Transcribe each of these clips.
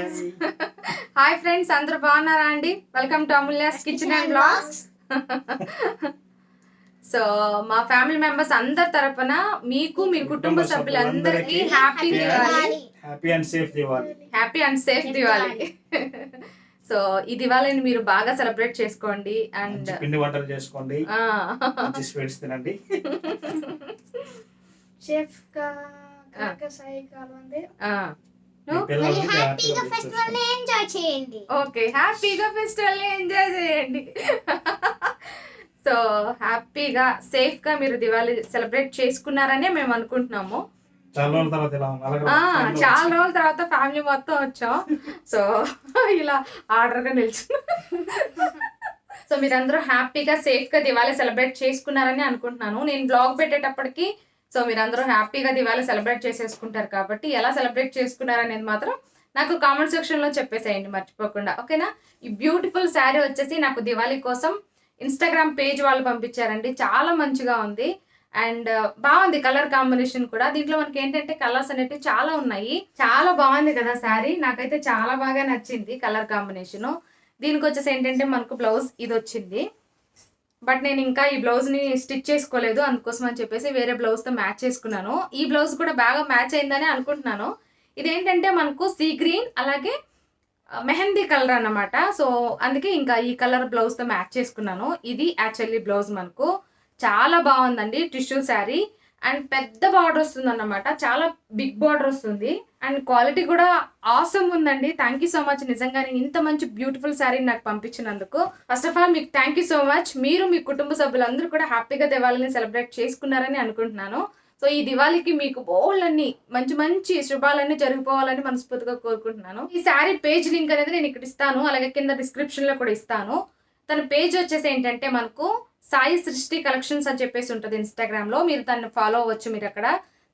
Friends hi friends అందరూ బాగున్నారా అండి? Welcome to Amulya's kitchen and blogs. So మా ఫ్యామిలీ మెంబర్స్ అందరి తరపున మీకు మీ కుటుంబ సభ్యులందరికీ happy Diwali, happy and safe Diwali. Happy and safe Diwali. So ఈ దివాళీని మీరు బాగా సెలబ్రేట్ చేసుకోండి అండ్ పిండి వంటలు చేసుకోండి, మంచి స్వీట్స్ తినండి. షెఫ్ కా సాయి కాలండి. హ్యాపీగా ఫెస్టివల్ ఎంజాయ్ చేయండి. ఓకే, హ్యాపీగా ఫెస్టివల్ ఎంజాయ్ చేయండి. సో హ్యాపీగా సేఫ్ గా మీరు దివాళీ సెలబ్రేట్ చేసుకున్నారనే మేము అనుకుంటున్నాము. చాలా రోజుల తర్వాత ఫ్యామిలీ మొత్తం వచ్చాం. సో ఇలా ఆర్డర్ గా నిల్చున్నాం. సో మీరందరూ హ్యాపీగా సేఫ్ గా దివాళీ సెలబ్రేట్ చేసుకున్నారని అనుకుంటున్నాను. నేను బ్లాగ్ పెట్టేటప్పటికి సో మీరందరూ హ్యాపీగా దివాళీ సెలబ్రేట్ చేసేసుకుంటారు కాబట్టి ఎలా సెలబ్రేట్ చేసుకున్నారనేది మాత్రం నాకు కామెంట్ సెక్షన్ లో చెప్పేసేయండి మర్చిపోకుండా, ఓకేనా? ఈ బ్యూటిఫుల్ శారీ వచ్చేసి నాకు దివాళీ కోసం ఇన్స్టాగ్రామ్ పేజ్ వాళ్ళు పంపించారండి. చాలా మంచిగా ఉంది అండ్ బాగుంది కలర్ కాంబినేషన్ కూడా. దీంట్లో మనకి ఏంటంటే కలర్స్ అనేవి చాలా ఉన్నాయి. చాలా బాగుంది కదా శారీ, నాకైతే చాలా బాగా నచ్చింది కలర్ కాంబినేషన్. దీనికి వచ్చేసి ఏంటంటే మనకు బ్లౌజ్ ఇది వచ్చింది, బట్ నేను ఇంకా ఈ బ్లౌజ్ని స్టిచ్ చేసుకోలేదు, అందుకోసం అని చెప్పేసి వేరే బ్లౌజ్తో మ్యాచ్ చేసుకున్నాను. ఈ బ్లౌజ్ కూడా బాగా మ్యాచ్ అయిందని అనుకుంటున్నాను. ఇదేంటంటే మనకు సీ గ్రీన్ అలాగే మెహందీ కలర్ అన్నమాట. సో అందుకే ఇంకా ఈ కలర్ బ్లౌజ్తో మ్యాచ్ చేసుకున్నాను. ఇది యాక్చువల్లీ బ్లౌజ్ మనకు చాలా బాగుందండి, టిష్యూ శారీ అండ్ పెద్ద బార్డర్ వస్తుంది అన్నమాట, చాలా బిగ్ బార్డర్ వస్తుంది అండ్ క్వాలిటీ కూడా ఆసమ్ ఉందండి. థ్యాంక్ యూ సో మచ్, నిజంగానే ఇంత మంచి బ్యూటిఫుల్ శారీ నాకు పంపించినందుకు ఫస్ట్ ఆఫ్ ఆల్ మీకు థ్యాంక్ యూ సో మచ్. మీరు మీ కుటుంబ సభ్యులందరూ కూడా హ్యాపీగా దివాళీని సెలబ్రేట్ చేసుకున్నారని అనుకుంటున్నాను. సో ఈ దివాళీకి మీకు బోల్డన్ని మంచి మంచి శుభాలన్నీ జరిగిపోవాలని మనస్ఫూర్తిగా కోరుకుంటున్నాను. ఈ శారీ పేజ్ లింక్ అనేది నేను ఇక్కడ ఇస్తాను, అలాగే కింద డిస్క్రిప్షన్ లో కూడా ఇస్తాను. తన పేజ్ వచ్చేసి ఏంటంటే మనకు సాయి సృష్టి కలెక్షన్స్ అని చెప్పేసి ఉంటుంది ఇన్స్టాగ్రామ్ లో, మీరు తను ఫాలో అవ్వచ్చు. మీరు అక్కడ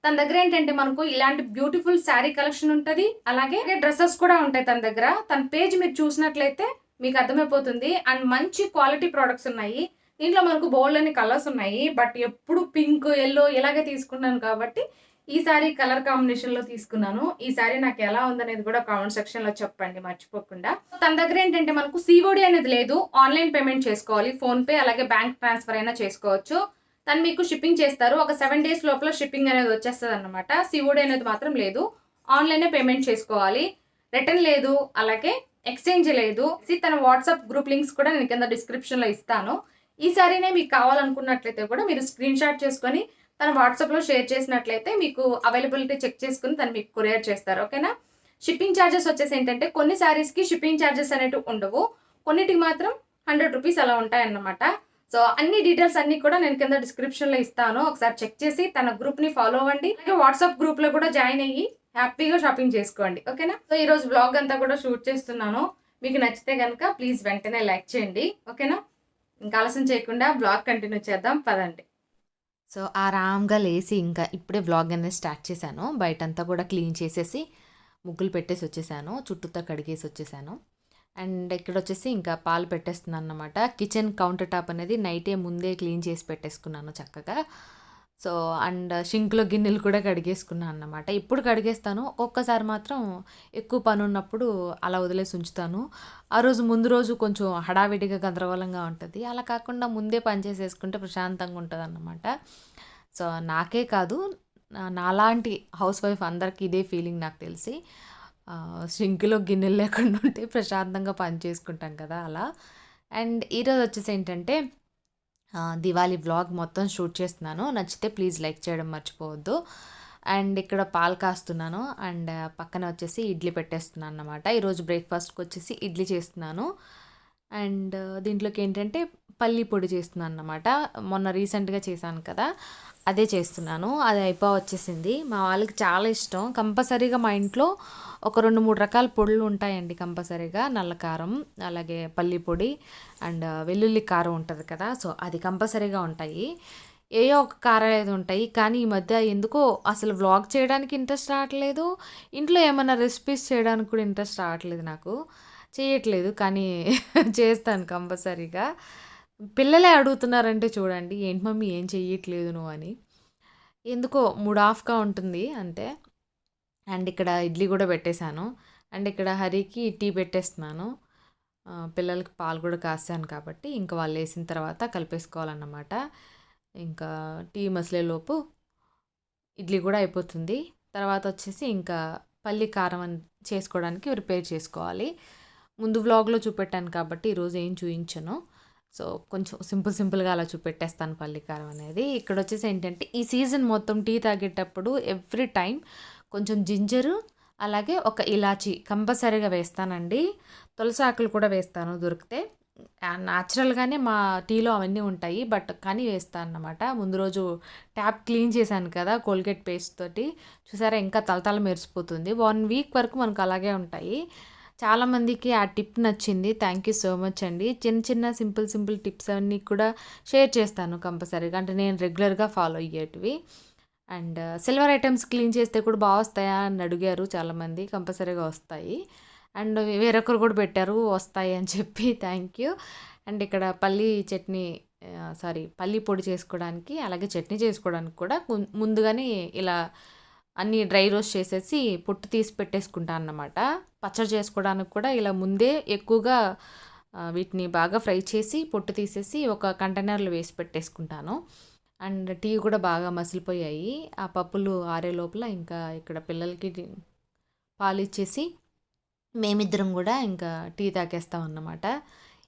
తన దగ్గర ఏంటంటే మనకు ఇలాంటి బ్యూటిఫుల్ శారీ కలెక్షన్ ఉంటుంది, అలాగే డ్రెస్సెస్ కూడా ఉంటాయి తన దగ్గర. తన పేజ్ మీరు చూసినట్లయితే మీకు అర్థమైపోతుంది అండ్ మంచి క్వాలిటీ ప్రొడక్ట్స్ ఉన్నాయి. దీంట్లో మనకు బోల్డ్ అని కలర్స్ ఉన్నాయి, బట్ ఎప్పుడు పింక్ ఎల్లో ఇలాగే తీసుకున్నాను కాబట్టి ఈ సారీ కలర్ కాంబినేషన్ లో తీసుకున్నాను. ఈ సారీ నాకు ఎలా ఉందనేది కూడా కామెంట్ సెక్షన్ లో చెప్పండి మర్చిపోకుండా. తన దగ్గర ఏంటంటే మనకు సిఓడి అనేది లేదు, ఆన్లైన్ పేమెంట్ చేసుకోవాలి, ఫోన్ పే అలాగే బ్యాంక్ ట్రాన్స్ఫర్ అయినా చేసుకోవచ్చు. తను మీకు షిప్పింగ్ చేస్తారు, ఒక 7 days లోపల షిప్పింగ్ అనేది వచ్చేస్తుంది అనమాట. సిఓడి అనేది మాత్రం లేదు, ఆన్లైనే పేమెంట్ చేసుకోవాలి. రిటర్న్ లేదు, అలాగే ఎక్స్చేంజ్ లేదు. తన వాట్సాప్ గ్రూప్ లింక్స్ కూడా నేను కింద డిస్క్రిప్షన్ లో ఇస్తాను. ఈ సారీనే మీకు కావాలనుకున్నట్లయితే కూడా మీరు స్క్రీన్ షాట్ చేసుకొని తన వాట్సాప్లో షేర్ చేసినట్లయితే మీకు అవైలబిలిటీ చెక్ చేసుకుని తను మీకు కొరియర్ చేస్తారు, ఓకేనా? షిప్పింగ్ ఛార్జెస్ వచ్చేసి ఏంటంటే కొన్ని శారీస్కి షిప్పింగ్ ఛార్జెస్ అనేవి ఉండవు, కొన్నిటికి మాత్రం 100 రూపీస్ అలా ఉంటాయన్నమాట. సో అన్ని డీటెయిల్స్ అన్ని కూడా నేను కింద డిస్క్రిప్షన్లో ఇస్తాను, ఒకసారి చెక్ చేసి తన గ్రూప్ని ఫాలో అవ్వండి. వాట్సాప్ గ్రూప్లో కూడా జాయిన్ అయ్యి హ్యాపీగా షాపింగ్ చేసుకోండి, ఓకేనా? సో ఈరోజు బ్లాగ్ అంతా కూడా షూట్ చేస్తున్నాను. మీకు నచ్చితే కనుక ప్లీజ్ వెంటనే లైక్ చేయండి, ఓకేనా? ఇంకా ఆలస్యం చేయకుండా బ్లాగ్ కంటిన్యూ చేద్దాం, పదండి. సో ఆరాంగా లేచి ఇంకా ఇప్పుడే వ్లాగ్ అనేది స్టార్ట్ చేశాను. బయటంతా కూడా క్లీన్ చేసేసి ముగ్గులు పెట్టేసి వచ్చేసాను, చుట్టూతో కడిగేసి వచ్చేసాను. అండ్ ఇక్కడ వచ్చేసి ఇంకా పాలు పెట్టేస్తున్నాను అన్నమాట. కిచెన్ కౌంటర్ టాప్ అనేది నైటే ముందే క్లీన్ చేసి పెట్టేసుకున్నాను చక్కగా. సో అండ్ షింక్లో గిన్నెలు కూడా కడిగేసుకున్నాను అన్నమాట. ఇప్పుడు కడిగేస్తాను, ఒక్కసారి మాత్రం ఎక్కువ పని ఉన్నప్పుడు అలా వదిలేసి ఉంచుతాను. ఆ రోజు ముందు రోజు కొంచెం హడావిడిగా గందరగోళంగా ఉంటుంది, అలా కాకుండా ముందే పని చేసేసుకుంటే ప్రశాంతంగా ఉంటుంది అన్నమాట. సో నాకే కాదు, నాలాంటి హౌస్ వైఫ్ అందరికీ ఇదే ఫీలింగ్ నాకు తెలిసి. షింక్లో గిన్నెలు లేకుండా ఉంటే ప్రశాంతంగా పని చేసుకుంటాం కదా అలా. అండ్ ఈరోజు వచ్చేసి ఏంటంటే దివాళీ వ్లాగ్ మొత్తం షూట్ చేస్తున్నాను. నచ్చితే ప్లీజ్ లైక్ చేయడం మర్చిపోవద్దు. అండ్ ఇక్కడ పాలు కాస్తున్నాను అండ్ పక్కన వచ్చేసి ఇడ్లీ పెట్టేస్తున్నాను అన్నమాట. ఈరోజు బ్రేక్ఫాస్ట్కి వచ్చేసి ఇడ్లీ చేస్తున్నాను అండ్ దీంట్లోకి ఏంటంటే పల్లి పొడి చేస్తున్నాను అన్నమాట. మొన్న రీసెంట్గా చేశాను కదా అదే చేస్తున్నాను. అది వచ్చేసింది. మా వాళ్ళకి చాలా ఇష్టం. కంపల్సరీగా మా ఇంట్లో ఒక 2-3 రకాల పొడులు ఉంటాయండి కంపల్సరీగా. నల్ల కారం, అలాగే పల్లి పొడి అండ్ వెల్లుల్లి కారం ఉంటుంది కదా, సో అది కంపల్సరీగా ఉంటాయి. ఏయో ఒక కారం అయితే ఉంటాయి, కానీ ఈ మధ్య ఎందుకో అసలు వ్లాగ్ చేయడానికి ఇంట్రెస్ట్ రావట్లేదు, ఇంట్లో ఏమైనా రెసిపీస్ చేయడానికి కూడా ఇంట్రెస్ట్ రావట్లేదు, నాకు చేయట్లేదు. కానీ చేస్తాను కంపల్సరీగా. పిల్లలే అడుగుతున్నారంటే చూడండి, ఏంటి మమ్మీ ఏం చెయ్యట్లేదు నువ్వు అని. ఎందుకో మూడ్ ఆఫ్గా ఉంటుంది అంతే. అండ్ ఇక్కడ ఇడ్లీ కూడా పెట్టేశాను అండ్ ఇక్కడ హరికి టీ పెట్టేస్తున్నాను. పిల్లలకి పాలు కూడా కాసాను కాబట్టి ఇంకా వాళ్ళు వేసిన తర్వాత కలిపేసుకోవాలన్నమాట. ఇంకా టీ మసిలేలోపు ఇడ్లీ కూడా అయిపోతుంది. తర్వాత వచ్చేసి ఇంకా పల్లి కారం చేసుకోవడానికి ప్రిపేర్ చేసుకోవాలి. ముందు వ్లాగ్లో చూపెట్టాను కాబట్టి ఈరోజు ఏం చూపించను. సో కొంచెం సింపుల్గా అలా చూపెట్టేస్తాను పల్లి కారం అనేది. ఇక్కడ వచ్చేసి ఏంటంటే ఈ సీజన్ మొత్తం టీ తాగేటప్పుడు ఎవ్రీ టైం కొంచెం జింజరు అలాగే ఒక ఇలాచీ కంపల్సరీగా వేస్తానండి. తులసి ఆకులు కూడా వేస్తాను దొరికితే. న్యాచురల్గానే మా టీలో అవన్నీ ఉంటాయి, కానీ వేస్తాను అన్నమాట. ముందు రోజు ట్యాప్ క్లీన్ చేశాను కదా కోల్గేట్ పేస్ట్ తోటి, చూసారా ఇంకా తలతల మెరిసిపోతుంది. 1 వీక్ వరకు మనకు అలాగే ఉంటాయి. చాలామందికి ఆ టిప్ నచ్చింది. థ్యాంక్ యూ సో మచ్ అండి. చిన్న సింపుల్ టిప్స్ అన్నీ కూడా షేర్ చేస్తాను కంపల్సరీగా, అంటే నేను రెగ్యులర్గా ఫాలో అయ్యేటివి. అండ్ సిల్వర్ ఐటమ్స్ క్లీన్ చేస్తే కూడా బాగా వస్తాయా అని అడిగారు చాలామంది. కంపల్సరీగా వస్తాయి. అండ్ వేరొకరు కూడా పెట్టారు వస్తాయి అని చెప్పి, థ్యాంక్ యూ. అండ్ ఇక్కడ పల్లి పొడి చేసుకోవడానికి అలాగే చట్నీ చేసుకోవడానికి కూడా ముందుగానే ఇలా అన్నీ డ్రై రోస్ట్ చేసేసి పొట్టు తీసి పెట్టేసుకుంటాను అన్నమాట. పచ్చడి చేసుకోవడానికి కూడా ఇలా ముందే ఎక్కువగా వీటిని బాగా ఫ్రై చేసి పొట్టు తీసేసి ఒక కంటైనర్లో వేసి పెట్టేసుకుంటాను. అండ్ టీ కూడా బాగా మసిలిపోయాయి. ఆ పప్పులు ఆరే లోపల ఇంకా ఇక్కడ పిల్లలకి పాలు ఇచ్చేసి మేమిద్దరం కూడా ఇంకా టీ తాగేస్తాం అన్నమాట.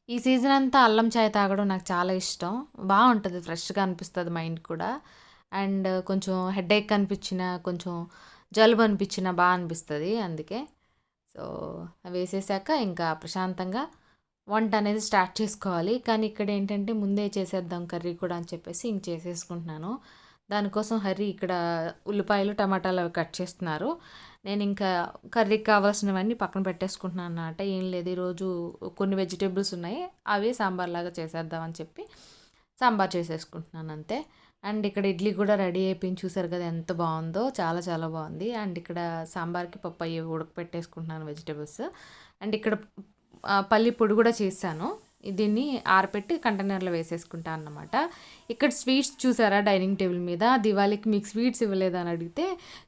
ఈ సీజన్ అంతా అల్లం చాయ్ తాగడం నాకు చాలా ఇష్టం. బాగుంటుంది, ఫ్రెష్గా అనిపిస్తుంది మైండ్ కూడా. అండ్ కొంచెం హెడేక్ అనిపించిన, కొంచెం జలుబు అనిపించిన బాగా అనిపిస్తుంది. అందుకే సో అవి వేసేసాక ఇంకా ప్రశాంతంగా వంట అనేది స్టార్ట్ చేసుకోవాలి. కానీ ఇక్కడ ఏంటంటే ముందే చేసేద్దాం కర్రీ కూడా అని చెప్పేసి ఇంక చేసేసుకుంటున్నాను. దానికోసం హరి ఇక్కడ ఉల్లిపాయలు టమాటాలు అవి కట్ చేస్తున్నారు. నేను ఇంకా కర్రీకి కావాల్సినవన్నీ పక్కన పెట్టేసుకుంటున్నాను అన్నమాట. ఏం లేదు, ఈరోజు కొన్ని వెజిటేబుల్స్ ఉన్నాయి, అవి సాంబార్ లాగా చేసేద్దామని చెప్పి సాంబార్ చేసేసుకుంటున్నాను అంతే. అండ్ ఇక్కడ ఇడ్లీ కూడా రెడీ అయిపోయింది, చూసారు కదా ఎంత బాగుందో, చాలా చాలా బాగుంది. అండ్ ఇక్కడ సాంబార్కి పప్పు అయ్యి ఉడకపెట్టేసుకుంటున్నాను వెజిటేబుల్స్. అండ్ ఇక్కడ పల్లి పొడి కూడా చేశాను, దీన్ని ఆరపెట్టి కంటైనర్లో వేసేసుకుంటాను అన్నమాట. ఇక్కడ స్వీట్స్ చూసారా డైనింగ్ టేబుల్ మీద. దివాళీకి మీకు స్వీట్స్ ఇవ్వలేదని అడిగితే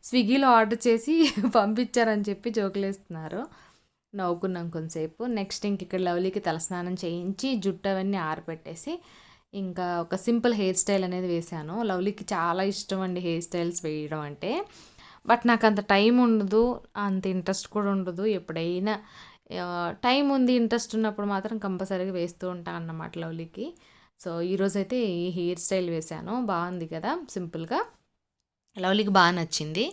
స్విగ్గీలో ఆర్డర్ చేసి పంపించారని చెప్పి జోకులేస్తున్నారు. నవ్వుకున్నాం కొంతసేపు. నెక్స్ట్ ఇంక ఇక్కడ లవ్లీకి తలస్నానం చేయించి జుట్టు అవన్నీ ఆరపెట్టేసి ఇంకా ఒక సింపుల్ హెయిర్ స్టైల్ అనేది వేశాను. లవ్లీకి చాలా ఇష్టం అండి హెయిర్ స్టైల్స్ వేయడం అంటే, బట్ నాకు అంత టైం ఉండదు, అంత ఇంట్రెస్ట్ కూడా ఉండదు. ఎప్పుడైనా టైం ఉంది, ఇంట్రెస్ట్ ఉన్నప్పుడు మాత్రం కంపల్సరీగా వేస్తూ ఉంటాను అన్నమాట లవ్లీకి. సో ఈరోజైతే ఈ హెయిర్ స్టైల్ వేశాను, బాగుంది కదా సింపుల్గా. లవ్లీకి బాగా నచ్చింది.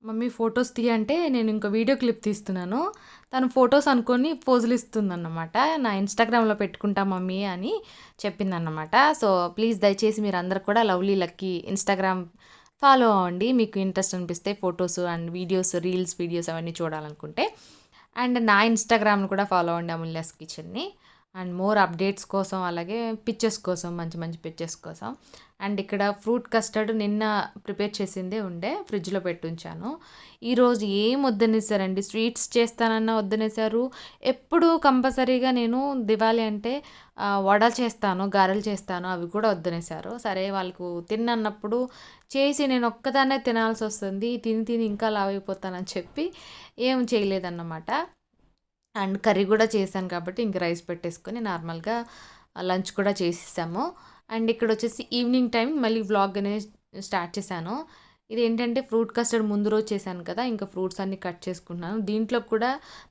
మమ్మీ ఫొటోస్ తీయంటే నేను ఇంకో వీడియో క్లిప్ తీస్తున్నాను, తను ఫొటోస్ అనుకొని పోజులు ఇస్తుందన్నమాట. నా ఇన్స్టాగ్రామ్లో పెట్టుకుంటా మమ్మీ అని చెప్పిందన్నమాట. సో ప్లీజ్ దయచేసి మీరు అందరు కూడా లవ్లీ లక్కీ ఇన్స్టాగ్రామ్ ఫాలో అవ్వండి, మీకు ఇంట్రెస్ట్ అనిపిస్తే photos and videos, reels videos అవన్నీ చూడాలనుకుంటే. అండ్ నా ఇన్స్టాగ్రామ్ని కూడా ఫాలో అవ్వండి, అమూల్యాస్ కిచెన్ని. అండ్ మోర్ అప్డేట్స్ కోసం, అలాగే పిక్చర్స్ కోసం, మంచి మంచి పిక్చర్స్ కోసం. అండ్ ఇక్కడ ఫ్రూట్ కస్టర్డ్ నిన్న ప్రిపేర్ చేసిందే ఉండే, ఫ్రిడ్జ్లో పెట్టుంచాను. ఈరోజు ఏం వద్దనేసారండి, స్వీట్స్ చేస్తానన్నా వద్దనేసారు. ఎప్పుడు కంపల్సరీగా నేను దివాళీ అంటే వడలు చేస్తాను, గారెలు చేస్తాను, అవి కూడా వద్దనేసారు. సరే వాళ్ళకు తిన్నప్పుడు చేసి నేను ఒక్కదాన్నే తినాల్సి వస్తుంది, తిని ఇంకా లావ్ అయిపోతానని చెప్పి ఏం చేయలేదన్నమాట. అండ్ కర్రీ కూడా చేశాను కాబట్టి ఇంక రైస్ పెట్టేసుకొని నార్మల్గా లంచ్ కూడా చేసేసాము. అండ్ ఇక్కడ వచ్చేసి ఈవినింగ్ టైం మళ్ళీ వ్లాగ్ అనేది స్టార్ట్ చేశాను. ఇదేంటంటే ఫ్రూట్ కస్టర్డ్ ముందు రోజు చేశాను కదా, ఇంకా ఫ్రూట్స్ అన్నీ కట్ చేసుకుంటున్నాను. దీంట్లో కూడా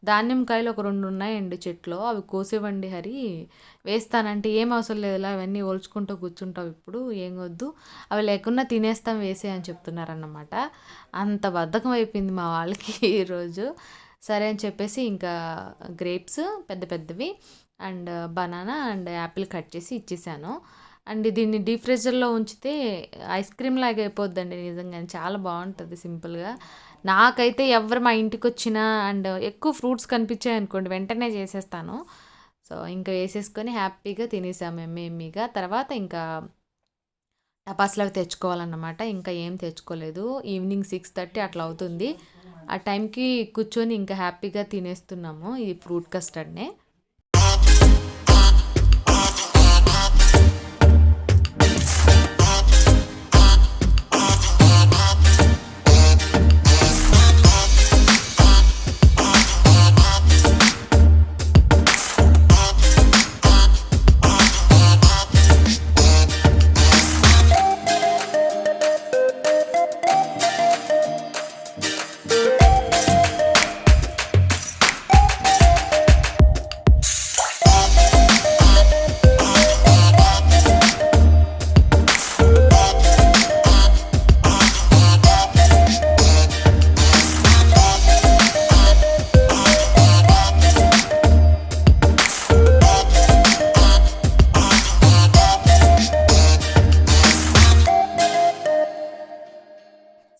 దానిమ్మకాయలు ఒక 2 ఉన్నాయండి చెట్లో. అవి కోసివ్వండి హరి, వేస్తానంటే ఏం అవసరం లేదులా, అవన్నీ ఒలుచుకుంటూ కూర్చుంటావు ఇప్పుడు, ఏం వద్దు, అవి లేకున్నా తినేస్తాం వేసే అని చెప్తున్నారన్నమాట. అంత బద్ధకం అయిపోయింది మా వాళ్ళకి ఈరోజు. సరే అని చెప్పేసి ఇంకా గ్రేప్స్ పెద్ద పెద్దవి and banana and Apple cut చేసి ఇచ్చేసాను. అండ్ దీన్ని డీప్ ఫ్రీజర్లో ఉంచితే ఐస్ క్రీమ్ లాగా అయిపోద్దండి నిజంగా, చాలా బాగుంటుంది సింపుల్గా. నాకైతే ఎవరు మా ఇంటికి వచ్చినా అండ్ ఎక్కువ ఫ్రూట్స్ కనిపించాయి అనుకోండి వెంటనే చేసేస్తాను. సో ఇంకా వేసేసుకొని హ్యాపీగా తినేసాము ఎమ్మీగా. తర్వాత ఇంకా టపాసులు అవి తెచ్చుకోవాలన్నమాట. ఇంకా ఏం తెచ్చుకోలేదు. ఈవినింగ్ 6:30 అట్లా అవుతుంది. ఆ టైంకి కూర్చొని ఇంకా హ్యాపీగా తినేస్తున్నాము ఈ ఫ్రూట్ కస్టర్డ్నే.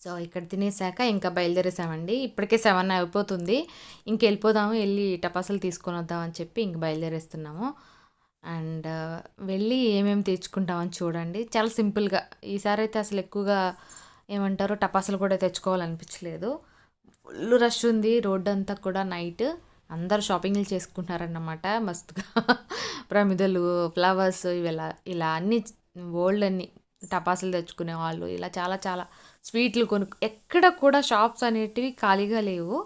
సో ఇక్కడ తినేసాక ఇంకా బయలుదేరేసామండి. ఇప్పటికే 7 అయిపోతుంది. ఇంకెళ్ళిపోదాము, వెళ్ళి టపాసులు తీసుకొని వద్దామని చెప్పి ఇంక బయలుదేరేస్తున్నాము. అండ్ వెళ్ళి ఏమేమి తెచ్చుకుంటామని చూడండి. చాలా సింపుల్గా ఈసారి అయితే అసలు ఎక్కువగా ఏమంటారు టపాసులు కూడా తెచ్చుకోవాలనిపించలేదు. ఫుల్ రష్ ఉంది రోడ్ అంతా కూడా. నైట్ అందరు షాపింగ్లు చేసుకుంటున్నారన్నమాట మస్తుగా. ప్రమిదలు, ఫ్లవర్స్, ఇలా అన్ని ఓల్డ్ అన్ని టపాసులు తెచ్చుకునే వాళ్ళు, ఇలా చాలా చాలా స్వీట్లు ఎక్కడ కూడా షాప్స్ అనేటివి ఖాళీగా లేవు,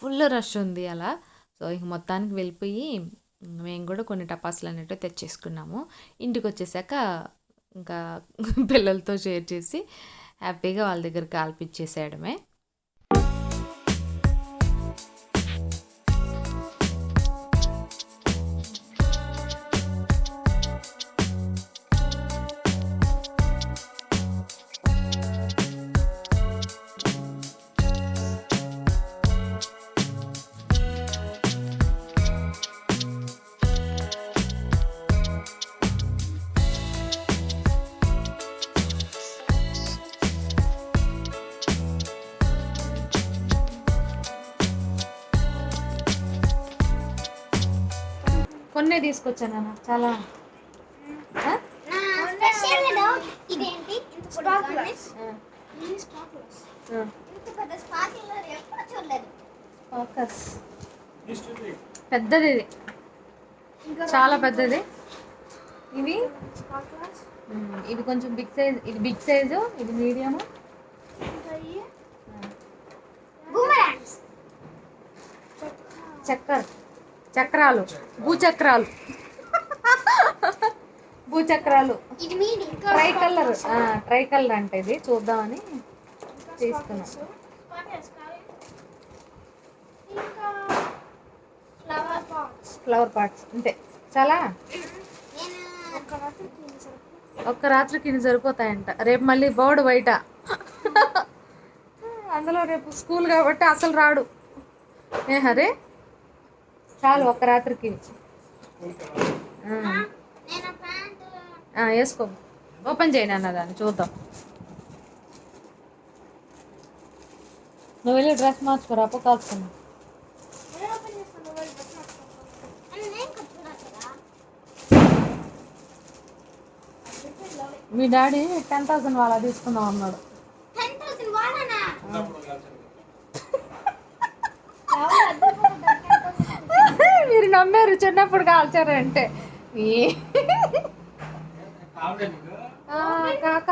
ఫుల్ రష్ ఉంది అలా. సో ఇంక మొత్తానికి వెళ్ళిపోయి మేము కూడా కొన్ని టపాసులు అనేటివి తెచ్చేసుకున్నాము. ఇంటికి వచ్చేసాక ఇంకా పిల్లలతో షేర్ చేసి హ్యాపీగా వాళ్ళ దగ్గర కాల్పిచ్చేసేయడమే. కొన్నే తీసుకొచ్చాను చాలా. స్పెషల్ డౌట్ ఇదేంటి ఇంత స్పార్క్లర్స్ మినీ స్పార్క్లర్స్ ఇంత పెద్ద స్పార్క్లర్ ఎప్పుడు చూడలేదు. ఫోకస్ పెద్దది, ఇది చాలా పెద్దది. ఇవి స్పార్క్లర్స్ ఇది కొంచెం బిగ్ సైజ్, ఇది బిగ్ సైజు, ఇది మీడియము. బూమరాంగ్స్ చక్రాలు, భూచక్రాలు. భూచక్రాలు ఇది మీడి ట్రై కలర్ అంటే ఇది చూద్దామని తీసుకున్నాం. ఇంకా ఫ్లవర్ పాట్స్ అంతే చాలా. నేను ఒక్క రాత్రికి ఇన్ని సరిపోతాయంట. రేపు మళ్ళీ బోర్డు బయట, అందులో రేపు స్కూల్ కాబట్టి అసలు రాడు. హరే చాలు ఒక్క రాత్రికి. వేసుకో, ఓపెన్ చేయను అన్నదాన్ని చూద్దాం. నువ్వు వెళ్ళి డ్రెస్ మార్చుకోరా, అప్పు కాల్చుకున్నా. మీ డాడీ 10,000 వాళ్ళ తీసుకుందాం అన్నాడు. మీరు నమ్మారు చిన్నప్పుడు కాల్చారంటే. కాక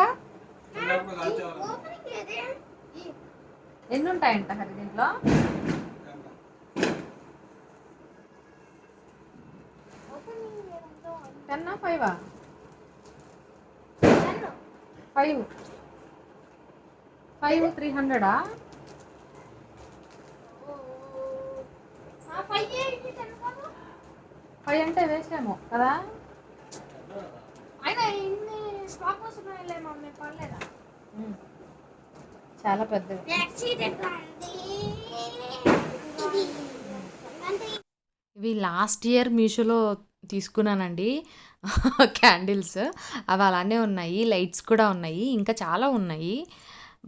ఎన్ని ఉంటాయంట హరి దీంట్లో? 10 5 5 5 300 5 అంటే వేసాము కదా. అయినా ఇన్ని స్టాక్ వస్తున్నాయిలే మమ్మీ, పర్లేదా? చాలా పెద్దది. నెక్స్ట్ ఇది ఎట్లా ఉంది? ఇది అంటే ఇవి లాస్ట్ ఇయర్ మీషోలో తీసుకున్నానండి క్యాండిల్స్. అవి అలానే ఉన్నాయి, లైట్స్ కూడా ఉన్నాయి, ఇంకా చాలా ఉన్నాయి.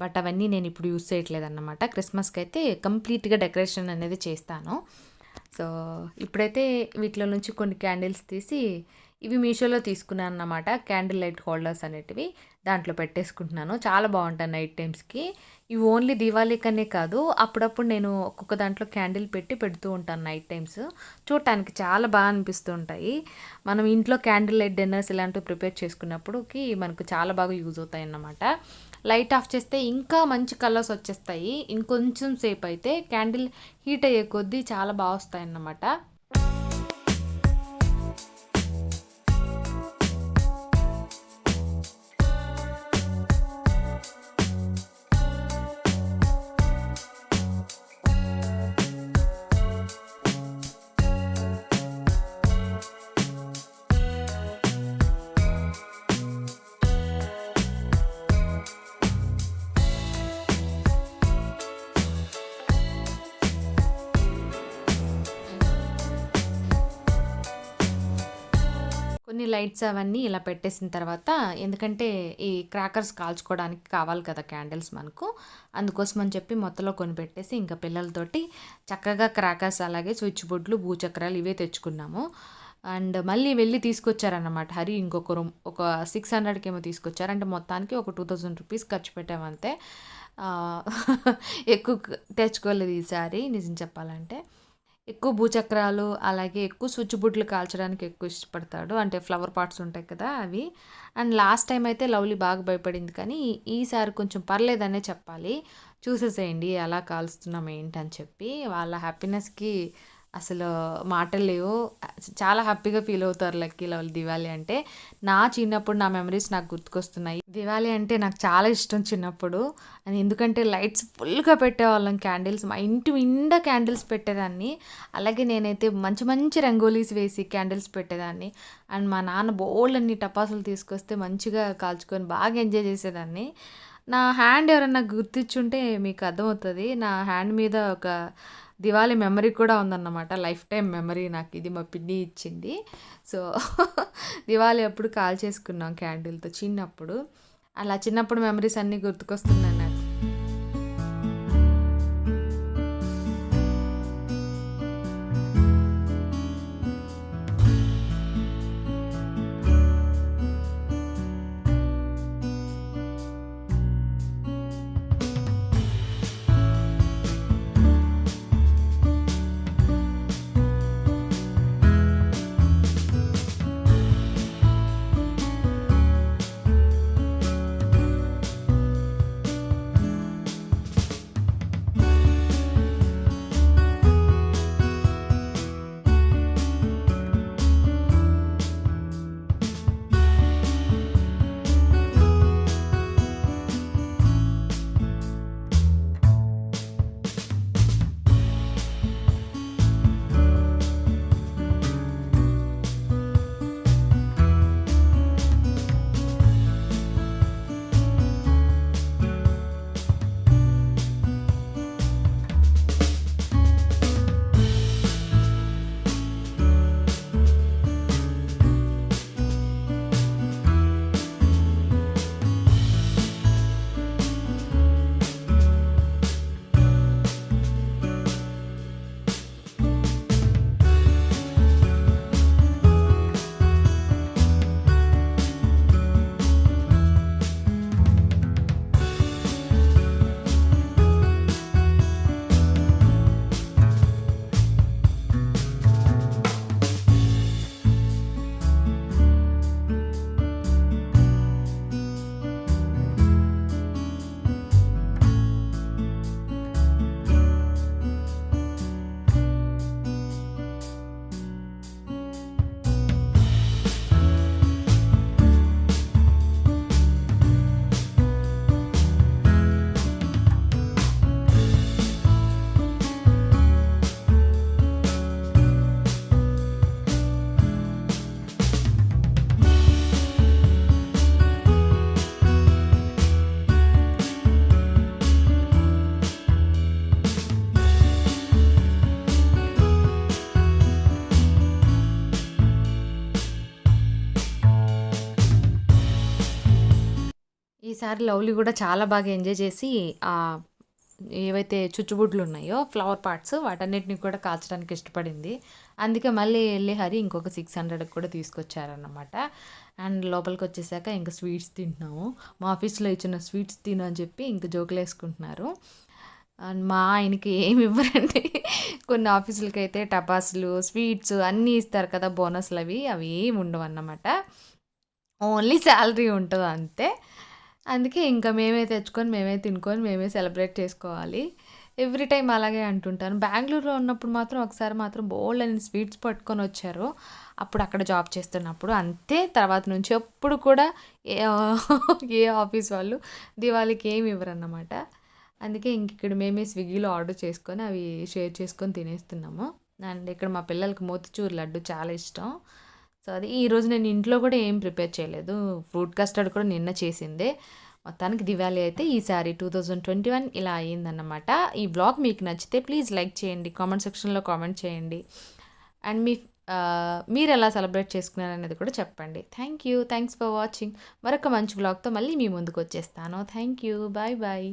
బట్ అవన్నీ నేను ఇప్పుడు యూస్ చేయట్లేదు అన్నమాట. క్రిస్మస్కి అయితే కంప్లీట్గా డెకరేషన్ అనేది చేస్తాను. సో ఇప్పుడైతే వీటిలో నుంచి కొన్ని క్యాండిల్స్ తీసి ఇవి మీషోలో తీసుకున్నాను అన్నమాట. క్యాండిల్ లైట్ హోల్డర్స్ అనేటివి దాంట్లో పెట్టేసుకుంటున్నాను. చాలా బాగుంటాయి నైట్ టైమ్స్కి. ఇవి ఓన్లీ దీవాళీకనే కాదు, అప్పుడప్పుడు నేను ఒక్కొక్క దాంట్లో క్యాండిల్ పెడుతూ ఉంటాను నైట్ టైమ్స్. చూడటానికి చాలా బాగా అనిపిస్తూ ఉంటాయి. మనం ఇంట్లో క్యాండిల్ లైట్ డిన్నర్స్ ఇలాంటివి ప్రిపేర్ చేసుకున్నప్పుడుకి మనకు చాలా బాగా యూజ్ అవుతాయి అన్నమాట. లైట్ ఆఫ్ చేస్తే ఇంకా మంచి కలర్స్ వచ్చేస్తాయి. ఇంకొంచెం సేపు అయితే క్యాండిల్ హీట్ అయ్యే కొద్దీ చాలా బాగా వస్తాయి అన్నమాట. కొన్ని లైట్స్ అవన్నీ ఇలా పెట్టేసిన తర్వాత, ఎందుకంటే ఈ క్రాకర్స్ కాల్చుకోవడానికి కావాలి కదా క్యాండిల్స్ మనకు, అందుకోసం అని చెప్పి మొత్తంలో కొని పెట్టేసి ఇంకా పిల్లలతోటి చక్కగా క్రాకర్స్ అలాగే స్విచ్ బోర్డులు భూచక్రాలు ఇవే తెచ్చుకున్నాము. అండ్ మళ్ళీ వెళ్ళి తీసుకొచ్చారన్నమాట హరి. ఇంకొకరు ఒక 600కి ఏమో తీసుకొచ్చారు. అంటే మొత్తానికి ఒక 2000 రూపీస్ ఖర్చు పెట్టామంతే. ఎక్కువ తెచ్చుకోలేదు ఈసారి నిజం చెప్పాలంటే. ఎక్కువ భూచక్రాలు అలాగే ఎక్కువ స్విచ్ బుడ్లు కాల్చడానికి ఎక్కువ ఇష్టపడతాడు. అంటే ఫ్లవర్ పాట్స్ ఉంటాయి కదా అవి. అండ్ లాస్ట్ టైం అయితే లవ్లీ బాగా భయపడింది, కానీ ఈసారి కొంచెం పర్లేదనే చెప్పాలి. చూసేసేయండి ఎలా కాలుస్తున్నాం ఏంటని చెప్పి. వాళ్ళ హ్యాపీనెస్కి అసలు మాటలు లేవు. చాలా హ్యాపీగా ఫీల్ అవుతారు లక్కీ లవ్లీ దివాళీ అంటే. నా చిన్నప్పుడు నా మెమరీస్ నాకు గుర్తుకొస్తున్నాయి. దివాళీ అంటే నాకు చాలా ఇష్టం చిన్నప్పుడు. అని ఎందుకంటే లైట్స్ ఫుల్గా పెట్టేవాళ్ళం, క్యాండిల్స్ మా ఇంటి నిండా క్యాండిల్స్ పెట్టేదాన్ని. అలాగే నేనైతే మంచి మంచి రంగోలీస్ వేసి క్యాండిల్స్ పెట్టేదాన్ని. అండ్ మా నాన్న బోల్డ్ అన్ని టపాసులు తీసుకొస్తే మంచిగా కాల్చుకొని బాగా ఎంజాయ్ చేసేదాన్ని. నా హ్యాండ్ ఎవరన్నా గుర్తించుంటే మీకు అర్థమవుతుంది. నా హ్యాండ్ మీద ఒక దివాళీ మెమరీ కూడా ఉందన్నమాట. లైఫ్ టైం మెమరీ నాకు ఇది మా పిన్ని ఇచ్చింది. సో దివాళీ అప్పుడు కాల్ చేసుకున్నాం క్యాండిల్తో చిన్నప్పుడు. అలా చిన్నప్పుడు మెమరీస్ అన్నీ గుర్తుకొస్తున్నాయి నాకు. ఈసారి లవ్లీ కూడా చాలా బాగా ఎంజాయ్ చేసి ఏవైతే చుచ్చుబుడ్లు ఉన్నాయో ఫ్లవర్ పార్ట్స్ వాటన్నిటిని కూడా కాల్చడానికి ఇష్టపడింది. అందుకే మళ్ళీ వెళ్ళి హరి ఇంకొక 600కి కూడా తీసుకొచ్చారన్నమాట. అండ్ లోపలికి వచ్చేసాక ఇంకా స్వీట్స్ తింటున్నాము. మా ఆఫీస్లో ఇచ్చిన స్వీట్స్ తిను అని చెప్పి ఇంకా జోకులు వేసుకుంటున్నారు. అండ్ మా ఆయనకి ఏమి ఇవ్వరండి. కొన్ని ఆఫీసులకి అయితే టపాసులు స్వీట్స్ అన్నీ ఇస్తారు కదా, బోనస్లు అవి ఏమి ఉండవు అన్నమాట. ఓన్లీ శాలరీ ఉంటుంది అంతే. అందుకే ఇంకా మేమే తెచ్చుకొని మేమే తినుకొని మేమే సెలబ్రేట్ చేసుకోవాలి. ఎవ్రీ టైం అలాగే అంటుంటాను. బెంగళూరులో ఉన్నప్పుడు మాత్రం ఒకసారి మాత్రం బోల్డ్ అని స్వీట్స్ పట్టుకొని వచ్చారు. అప్పుడు అక్కడ జాబ్ చేస్తున్నప్పుడు అంతే. తర్వాత నుంచి ఎప్పుడు కూడా ఏ ఆఫీస్ వాళ్ళు దివాళీకి ఏమి ఇవ్వరన్నమాట. అందుకే ఇంక ఇక్కడ మేమే స్విగ్గీలో ఆర్డర్ చేసుకొని అవి షేర్ చేసుకొని తినేస్తున్నాము. అండ్ ఇక్కడ మా పిల్లలకి మోతిచూర్ లడ్డు చాలా ఇష్టం. సో అది ఈరోజు నేను ఇంట్లో కూడా ఏం ప్రిపేర్ చేయలేదు. ఫ్రూట్ కస్టర్డ్ కూడా నిన్న చేసిందే. మొత్తానికి దివాళీ అయితే ఈసారి 2021 ఇలా అయ్యిందన్నమాట. ఈ బ్లాగ్ మీకు నచ్చితే ప్లీజ్ లైక్ చేయండి, కామెంట్ సెక్షన్లో కామెంట్ చేయండి. అండ్ మీరు ఎలా సెలబ్రేట్ చేసుకున్నారనేది కూడా చెప్పండి. Thanks for watching. మరొక మంచి బ్లాగ్తో మళ్ళీ మీ ముందుకు వచ్చేస్తాను. Thank you. Bye bye.